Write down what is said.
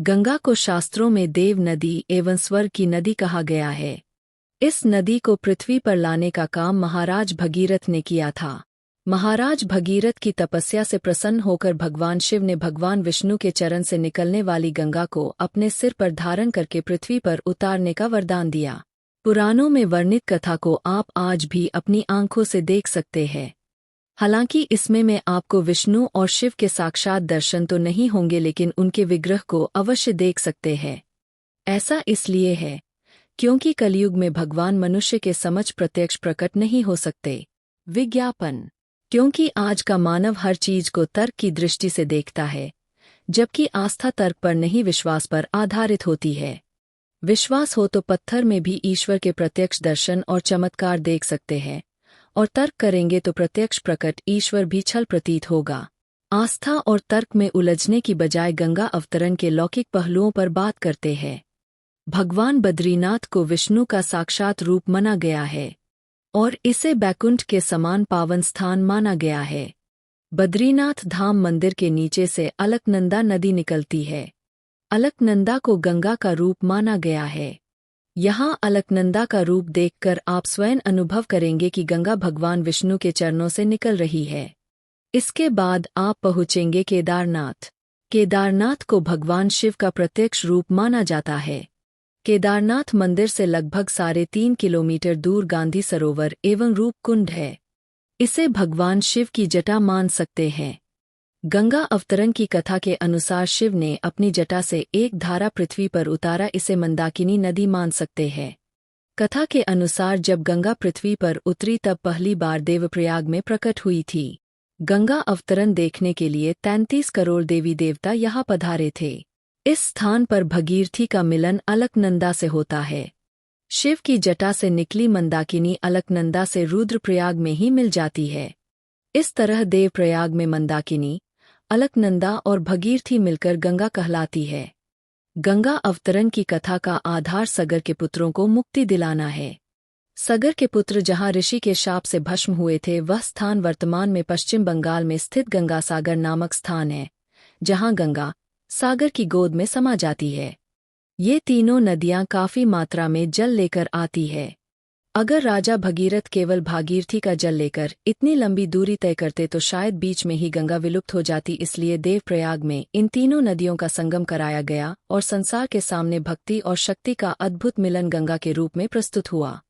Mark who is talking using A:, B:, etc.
A: गंगा को शास्त्रों में देव नदी एवं स्वर्ग की नदी कहा गया है। इस नदी को पृथ्वी पर लाने का काम महाराज भगीरथ ने किया था। महाराज भगीरथ की तपस्या से प्रसन्न होकर भगवान शिव ने भगवान विष्णु के चरण से निकलने वाली गंगा को अपने सिर पर धारण करके पृथ्वी पर उतारने का वरदान दिया। पुराणों में वर्णित कथा को आप आज भी अपनी आंखों से देख सकते हैं। हालांकि इसमें मैं आपको विष्णु और शिव के साक्षात दर्शन तो नहीं होंगे, लेकिन उनके विग्रह को अवश्य देख सकते हैं। ऐसा इसलिए है क्योंकि कलयुग में भगवान मनुष्य के समक्ष प्रत्यक्ष प्रकट नहीं हो सकते। विज्ञापन। क्योंकि आज का मानव हर चीज को तर्क की दृष्टि से देखता है, जबकि आस्था तर्क पर नहीं विश्वास पर आधारित होती है। विश्वास हो तो पत्थर में भी ईश्वर के प्रत्यक्ष दर्शन और चमत्कार देख सकते हैं, और तर्क करेंगे तो प्रत्यक्ष प्रकट ईश्वर भी छल प्रतीत होगा। आस्था और तर्क में उलझने की बजाय गंगा अवतरण के लौकिक पहलुओं पर बात करते हैं। भगवान बद्रीनाथ को विष्णु का साक्षात रूप माना गया है और इसे बैकुंठ के समान पावन स्थान माना गया है। बद्रीनाथ धाम मंदिर के नीचे से अलकनंदा नदी निकलती है। अलकनंदा को गंगा का रूप माना गया है। यहाँ अलकनंदा का रूप देखकर आप स्वयं अनुभव करेंगे कि गंगा भगवान विष्णु के चरणों से निकल रही है। इसके बाद आप पहुँचेंगे केदारनाथ। केदारनाथ को भगवान शिव का प्रत्यक्ष रूप माना जाता है। केदारनाथ मंदिर से लगभग 3.5 किलोमीटर दूर गांधी सरोवर एवं रूप कुंड है। इसे भगवान शिव की जटा मान सकते हैं। गंगा अवतरण की कथा के अनुसार शिव ने अपनी जटा से एक धारा पृथ्वी पर उतारा, इसे मंदाकिनी नदी मान सकते हैं। कथा के अनुसार जब गंगा पृथ्वी पर उतरी तब पहली बार देवप्रयाग में प्रकट हुई थी। गंगा अवतरण देखने के लिए 33 करोड़ देवी देवता यहाँ पधारे थे। इस स्थान पर भगीरथी का मिलन अलकनंदा से होता है। शिव की जटा से निकली मंदाकिनी अलकनंदा से रुद्रप्रयाग में ही मिल जाती है। इस तरह देवप्रयाग में मंदाकिनी, अलकनंदा और भगीरथी मिलकर गंगा कहलाती है। गंगा अवतरण की कथा का आधार सगर के पुत्रों को मुक्ति दिलाना है। सगर के पुत्र जहां ऋषि के शाप से भस्म हुए थे, वह स्थान वर्तमान में पश्चिम बंगाल में स्थित गंगासागर नामक स्थान है, जहां गंगा सागर की गोद में समा जाती है। ये तीनों नदियां काफी मात्रा में जल लेकर आती है। अगर राजा भगीरथ केवल भागीरथी का जल लेकर इतनी लंबी दूरी तय करते तो शायद बीच में ही गंगा विलुप्त हो जाती। इसलिए देवप्रयाग में इन तीनों नदियों का संगम कराया गया और संसार के सामने भक्ति और शक्ति का अद्भुत मिलन गंगा के रूप में प्रस्तुत हुआ।